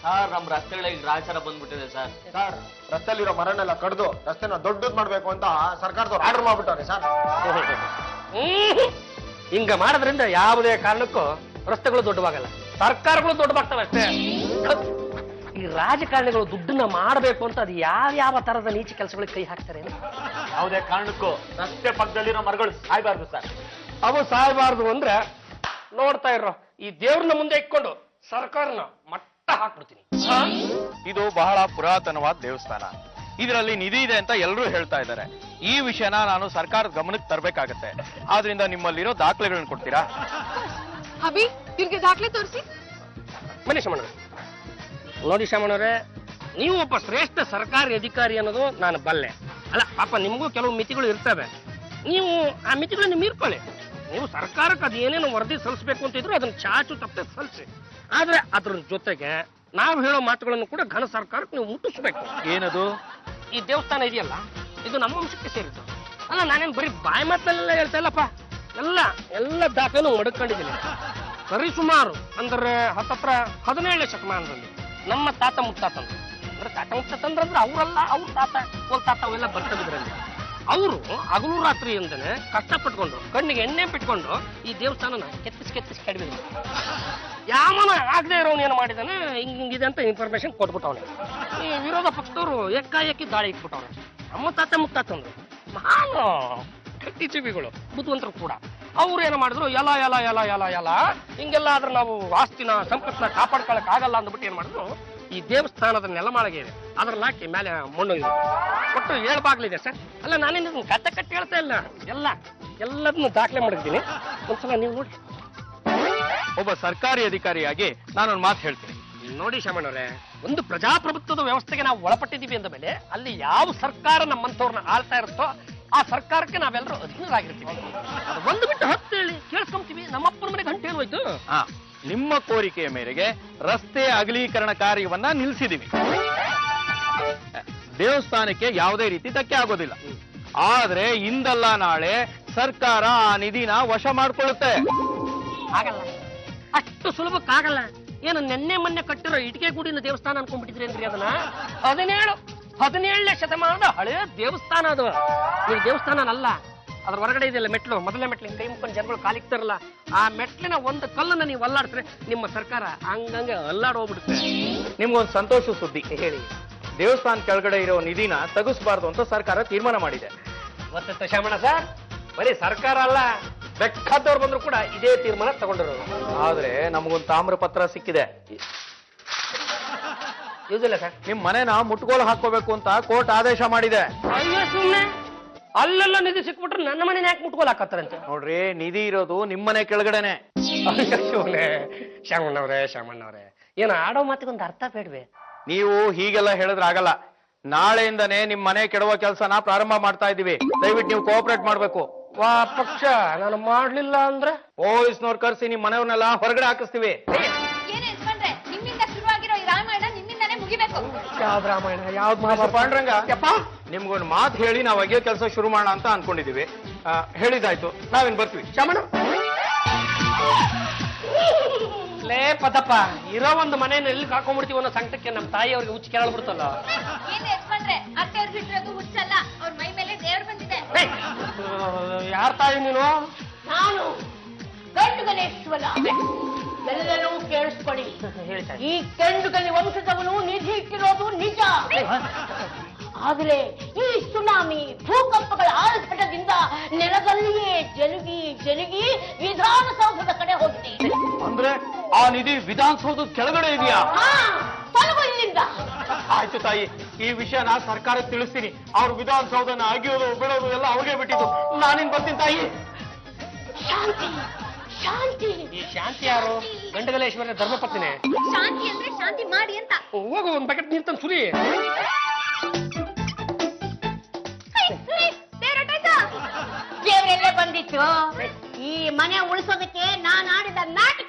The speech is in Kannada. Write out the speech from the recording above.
ಸರ್ ನಮ್ಮ ರಸ್ತೆಗಳಿಗೆ ಗ್ರಾಚಾರ ಬಂದ್ಬಿಟ್ಟಿದೆ ಸರ್. ಸರ್ ರಸ್ತೆಯಲ್ಲಿರೋ ಮರನೆಲ್ಲ ಕಡ್ದು ರಸ್ತೆನ ದೊಡ್ಡದ್ ಮಾಡ್ಬೇಕು ಅಂತ ಸರ್ಕಾರದವ್ರು ಆರ್ಡರ್ ಮಾಡ್ಬಿಟ್ಟವ್ರೆ ಸರ್. ಹಿಂಗ ಮಾಡೋದ್ರಿಂದ ಯಾವುದೇ ಕಾರಣಕ್ಕೂ ರಸ್ತೆಗಳು ದೊಡ್ಡವಾಗಲ್ಲ, ಸರ್ಕಾರಗಳು ದೊಡ್ಡವಾಗ್ತವೆ ಅಷ್ಟೇ. ಈ ರಾಜಕಾರಣಿಗಳು ದುಡ್ಡನ್ನ ಮಾಡಬೇಕು ಅಂತ ಅದು ಯಾವ ತರದ ನೀಚ ಕೆಲಸಗಳಿಗೆ ಕೈ ಹಾಕ್ತಾರೆ. ಯಾವುದೇ ಕಾರಣಕ್ಕೂ ರಸ್ತೆ ಪಕ್ಕದಲ್ಲಿರೋ ಮರಗಳು ಸಾಯ್ಬಾರ್ದು ಸರ್. ಅವು ಸಾಯಬಾರ್ದು ಅಂದ್ರೆ ನೋಡ್ತಾ ಇರೋ ಈ ದೇವ್ರನ್ನ ಮುಂದೆ ಇಟ್ಕೊಂಡು ಸರ್ಕಾರನ ಮಟ್ಟ ಹಾಕ್ಬಿಡ್ತೀನಿ. ಇದು ಬಹಳ ಪುರಾತನವಾದ ದೇವಸ್ಥಾನ, ಇದರಲ್ಲಿ ನಿಧಿ ಇದೆ ಅಂತ ಎಲ್ಲರೂ ಹೇಳ್ತಾ ಇದ್ದಾರೆ. ಈ ವಿಷಯನ ನಾನು ಸರ್ಕಾರದ ಗಮನಕ್ಕೆ ತರಬೇಕಾಗತ್ತೆ. ಆದ್ರಿಂದ ನಿಮ್ಮಲ್ಲಿರೋ ದಾಖಲೆಗಳನ್ನ ಕೊಡ್ತೀರಾ? ಅಭಿ ಇವ್ರಿಗೆ ದಾಖಲೆ ತೋರಿಸಿ. ಬನ್ನಿ ಶಾಮಣ್ಣವ್ರೆ. ನೋಡಿ ಶಾಮಣ್ಣವ್ರೆ, ನೀವು ಒಬ್ಬ ಶ್ರೇಷ್ಠ ಸರ್ಕಾರಿ ಅಧಿಕಾರಿ ಅನ್ನೋದು ನಾನು ಬಲ್ಲೆ. ಅಲ್ಲ ಪಾಪ ನಿಮಗೂ ಕೆಲವು ಮಿತಿಗಳು ಇರ್ತವೆ, ನೀವು ಆ ಮಿತಿಗಳನ್ನ ಮೀರ್ಕೊಳ್ಳಿ. ನೀವು ಸರ್ಕಾರಕ್ಕೆ ಅದು ಏನೇನು ವರದಿ ಸಲ್ಲಿಸಬೇಕು ಅಂತ ಇದ್ರು ಅದನ್ನ ಚಾಚು ತಪ್ಪದೆ ಸಲ್ಲಿಸಿ. ಆದ್ರೆ ಅದ್ರ ಜೊತೆಗೆ ನಾವು ಹೇಳೋ ಮಾತುಗಳನ್ನು ಕೂಡ ಘನ ಸರ್ಕಾರಕ್ಕೆ ನೀವು ಮುಟ್ಟಿಸ್ಬೇಕು. ಏನದು? ಈ ದೇವಸ್ಥಾನ ಇದೆಯಲ್ಲ, ಇದು ನಮ್ಮ ವಂಶಕ್ಕೆ ಸೇರಿದ್ದು. ಅಲ್ಲ ನಾನೇನು ಬರೀ ಬಾಯಿ ಮಾತಲ್ಲೆಲ್ಲ ಹೇಳ್ತಾ ಇಲ್ಲಪ್ಪ, ಎಲ್ಲ ದಾಖಲೆನೂ ಮಡ್ಕೊಂಡಿದ್ದೀನಿ. ಸರಿಸುಮಾರು ಅಂದ್ರೆ ಹತ್ತತ್ರ 17ನೇ ಶತಮಾನದಲ್ಲಿ ನಮ್ಮ ತಾತ ಮುತ್ತಾತಂದ್ರು, ಅಂದ್ರೆ ತಾತ ಮುತ್ತಾತಂದ್ರೆ ಅವರಲ್ಲ, ಅವ್ರ ತಾತ ತಾತ ಅವೆಲ್ಲ ಬರ್ತವಿದ್ರಲ್ಲಿ. ಅವರು ಹಗಲು ರಾತ್ರಿ ಅಂತಾನೆ ಕಷ್ಟಪಟ್ಕೊಂಡು ಕಣ್ಣಿಗೆ ಎಣ್ಣೆ ಬಿಟ್ಕೊಂಡು ಈ ದೇವಸ್ಥಾನನ ಕೆತ್ತಿಸಿ ಕಡಿಮೆ ಯಾವನ ಆಗದೆ ಇರೋನು ಏನು ಮಾಡಿದಾನೆ, ಹಿಂಗಿದೆ ಅಂತ ಇನ್ಫಾರ್ಮೇಶನ್ ಕೊಟ್ಬಿಟ್ಟವನೆ. ಈ ವಿರೋಧ ಪಕ್ಷದವರು ಏಕಾಏಕಿ ದಾಳಿ ಇಟ್ಬಿಟ್ಟವ್ರೆ. ನಮ್ಮ ತಾತ ಮುತ್ತಾತಂದ್ರು ಮಹಾನ್ ಗಟ್ಟಿ ಜೀವಿಗಳು, ಬುದ್ಧಿವಂತರು ಕೂಡ. ಅವ್ರು ಏನು ಮಾಡಿದ್ರು, ಎಲ್ಲ ಹಿಂಗೆಲ್ಲ ಆದ್ರೆ ನಾವು ಆಸ್ತಿನ ಸಂಪತ್ತನ್ನ ಕಾಪಾಡ್ಕೊಳಕ್ ಆಗಲ್ಲ ಅಂದ್ಬಿಟ್ಟು ಏನ್ ಮಾಡಿದ್ರು, ಈ ದೇವಸ್ಥಾನದ ನೆಲಮಾಳಿಗೆ ಇದೆ ಅದ್ರಲ್ಲಿ ಹಾಕಿ ಮೇಲೆ ಮಣ್ಣು ಇದೆ, ಒಟ್ಟು 7 ಬಾಗ್ಲಿದೆ ಸರ್. ಅಲ್ಲ ನಾನೇನು ಕತೆ ಕಟ್ಟಿ ಹೇಳ್ತಾ ಇಲ್ಲ, ಎಲ್ಲದನ್ನು ದಾಖಲೆ ಮಾಡಿದ್ದೀನಿ. ಒಂದ್ಸಲ ನೀವು ನೋಡಿ. ಒಬ್ಬ ಸರ್ಕಾರಿ ಅಧಿಕಾರಿಯಾಗಿ ನಾನೊಂದು ಮಾತು ಹೇಳ್ತೀನಿ ನೋಡಿ ಶಾಮಣ್ಣವ್ರೆ, ಒಂದು ಪ್ರಜಾಪ್ರಭುತ್ವದ ವ್ಯವಸ್ಥೆಗೆ ನಾವು ಒಳಪಟ್ಟಿದ್ದೀವಿ ಅಂದ ಮೇಲೆ ಅಲ್ಲಿ ಯಾವ ಸರ್ಕಾರ ನಮ್ಮಂತವ್ರನ್ನ ಆಳ್ತಾ ಇರುತ್ತೋ ಆ ಸರ್ಕಾರಕ್ಕೆ ನಾವೆಲ್ಲರೂ ಅಧೀನರಾಗಿರ್ತೀವಿ. ಅದು ಒಂದು ಬಿಟ್ಟು 10 ಹೇಳಿ ಕೇಳಿಸ್ಕೊಂತೀವಿ. ನಮ್ಮಪ್ಪನ ಮನೆಗೆ ಗಂಟೆ ಏನು ಹೋಯ್ತು? ನಿಮ್ಮ ಕೋರಿಕೆಯ ಮೇರೆಗೆ ರಸ್ತೆ ಅಗಲೀಕರಣ ಕಾರ್ಯವನ್ನ ನಿಲ್ಲಿಸಿದೀವಿ. ದೇವಸ್ಥಾನಕ್ಕೆ ಯಾವುದೇ ರೀತಿ ಧಕ್ಕೆ ಆಗೋದಿಲ್ಲ. ಆದ್ರೆ ಇಂದಲ್ಲ ನಾಳೆ ಸರ್ಕಾರ ಆ ನಿಧಿನ ವಶ ಮಾಡ್ಕೊಳ್ಳುತ್ತೆ. ಆಗಲ್ಲ, ಅಷ್ಟು ಸುಲಭಕ್ಕಾಗಲ್ಲ. ಏನು ನೆನ್ನೆ ಮೊನ್ನೆ ಕಟ್ಟಿರೋ ಇಟಿಕೆ ಗೂಡಿನ ದೇವಸ್ಥಾನ ಅನ್ಕೊಂಡ್ಬಿಟ್ಟಿದ್ರೇನ್ರಿ ಅದನ್ನ? 17ನೇ ಶತಮಾನದ ಹಳೆಯ ದೇವಸ್ಥಾನ ಅದು. ನೀವು ದೇವಸ್ಥಾನನಲ್ಲ, ಅದ್ರ ಹೊರಗಡೆ ಇದೆಯಲ್ಲ ಮೆಟ್ಲು, ಮೊದಲನೇ ಮೆಟ್ಲು ಕೈ ಮುಕ್ಕೊಂಡು ಜನಗಳು ಕಾಲಿಕ್ತಾರಲ್ಲ, ಆ ಮೆಟ್ಲಿನ ಒಂದು ಕಲ್ಲನ್ನ ನೀವು ಅಲ್ಲಾಡ್ತಾರೆ ನಿಮ್ಮ ಸರ್ಕಾರ ಹಂಗಂಗೆ ಅಲ್ಲಾಡೋಗ್ಬಿಡುತ್ತೆ. ನಿಮ್ಗೊಂದು ಸಂತೋಷ ಸುದ್ದಿ ಹೇಳಿ. ದೇವಸ್ಥಾನ ಕೆಳಗಡೆ ಇರೋ ನಿಧಿನ ತಗಿಸಬಾರ್ದು ಅಂತ ಸರ್ಕಾರ ತೀರ್ಮಾನ ಮಾಡಿದೆ. ಗೊತ್ತ ಶಾಮಣ್ಣ ಸರ್, ಬರೀ ಸರ್ಕಾರ ಅಲ್ಲ, ಬೇಕಾದವ್ರು ಬಂದ್ರು ಕೂಡ ಇದೇ ತೀರ್ಮಾನ ತಗೊಂಡಿರೋದು. ಆದ್ರೆ ನಮಗೊಂದು ತಾಮ್ರ ಪತ್ರ ಸಿಕ್ಕಿದೆ. ಯೂಸಿಲ್ಲ ಸರ್. ನಿಮ್ ಮನೆನ ಮುಟ್ಗೋಲು ಹಾಕೋಬೇಕು ಅಂತ ಕೋರ್ಟ್ ಆದೇಶ ಮಾಡಿದೆ. ಅಯ್ಯೋ ಸುಮ್ಮನೆ ಅಲ್ಲೆಲ್ಲ ನಿಧಿ ಸಿಕ್ಬಿಟ್ರೆ ನನ್ನ ಮನೇನ ಯಾಕೆ ಮುಟ್ಕೋಲ್ ಹಾಕತ್ತಾರಂತೆ? ನೋಡ್ರಿ, ನಿಧಿ ಇರೋದು ನಿಮ್ಮನೆ ಕೆಳಗಡೆನೆ. ಶಾಮಣ್ಣವ್ರೆ ಏನ ಆಡೋ ಮಾತಿಗೊಂದು ಅರ್ಥ ಬೇಡ್ವೆ? ನೀವು ಹೀಗೆಲ್ಲ ಹೇಳಿದ್ರೆ ಆಗಲ್ಲ. ನಾಳೆಯಿಂದನೇ ನಿಮ್ ಮನೆ ಕೆಡವ ಕೆಲಸನ ಪ್ರಾರಂಭ ಮಾಡ್ತಾ ಇದೀವಿ. ದಯವಿಟ್ಟು ನೀವು ಕೋಆಪರೇಟ್ ಮಾಡ್ಬೇಕು. ಪಕ್ಷ ನಾನು ಮಾಡ್ಲಿಲ್ಲ ಅಂದ್ರೆ ಪೊಲೀಸ್ನವ್ರು ಕರ್ಸಿ ನಿಮ್ ಮನೆಯವ್ರನ್ನೆಲ್ಲ ಹೊರಗಡೆ ಹಾಕಿಸ್ತೀವಿ. ಯಾವ್ದು ರಾಮಾಯಣ, ಯಾವ್ದು ಪಾಂಡ್ರಂಗ, ನಿಮ್ಗೊಂದು ಮಾತು ಹೇಳಿ ನಾವ್ ಅಗೆ ಕೆಲಸ ಶುರು ಮಾಡೋಣ ಅಂತ ಅನ್ಕೊಂಡಿದೀವಿ. ಹೇಳಿದಾಯ್ತು, ನಾವೇನ್ ಬರ್ತೀವಿ. ಶಾಮಣ್ಣ ಲೇ ಪದಪ್ಪ, ಇರೋ ಒಂದು ಮನೆಯನ್ನು ಎಲ್ಲಿ ಕಾಕೊಂಡ್ಬಿಡ್ತೀವಿ ಅನ್ನೋ ಸಂಕಟಕ್ಕೆ ನಮ್ಮ ತಾಯಿಯವ್ರಿಗೆ ಹುಚ್ಚು ಕೇಳಬಿಡ್ತಲ್ಲ. ಯಾರ ತಾಯಿ ನೀನು? ನಾನು ಗಂಡುಗಲೇಶ್ವರ. ಎಲ್ಲರೂ ಕೇಳಿಸ್ಕೊಳ್ಳಿ, ಈ ಕೆಂಡುಗಲಿ ವಂಶದವನು ನಿಧಿ ಇಟ್ಟಿರೋದು ನಿಜ. ಆದರೆ ಈ ಸುನಾಮಿ ಭೂಕಂಪಗಳ ಆರ್ಭಟದಿಂದ ನೆಲದಲ್ಲಿಯೇ ಜರುಗಿ ವಿಧಾನಸೌಧದ ಕಡೆ ಹೋಗಿದೆ. ಅಂದ್ರೆ ಆ ನಿಧಿ ವಿಧಾನಸೌಧದ ಕೆಳಗಡೆ ಇದೆಯಾ? ತೊಲಗು ಇಲ್ಲಿಂದ. ಆಯ್ತು ತಾಯಿ, ಈ ವಿಷಯನ ಸರ್ಕಾರಕ್ಕೆ ತಿಳಿಸ್ತೀನಿ. ಅವ್ರು ವಿಧಾನಸೌಧನ ಅಗಿಯೋದು ಬಿಡೋದು ಎಲ್ಲ ಅವ್ರಿಗೆ ಬಿಟ್ಟಿದ್ದು. ನಾನಿನ್ ಬರ್ತೀನಿ ತಾಯಿ. ಶಾಂತಿ ಶಾಂತಿ. ಈ ಶಾಂತಿ ಯಾರು? ಗಂಡಗಲೇಶ್ವರ ಧರ್ಮಪತ್ನಿನೇ. ಶಾಂತಿ ಅಂದ್ರೆ ಶಾಂತಿ ಮಾಡಿ ಅಂತ. ಹೋಗು, ಒಂದ್ ಬಕೆಟ್ ನೀರ್ ತಂದು ಸುರಿ. ದೇವರೆಲ್ಲ ಬಂದಿತ್ತು. ಈ ಮನೆ ಉಳಿಸೋದಕ್ಕೆ ನಾನು ಆಡಿದ ನಾಟಕ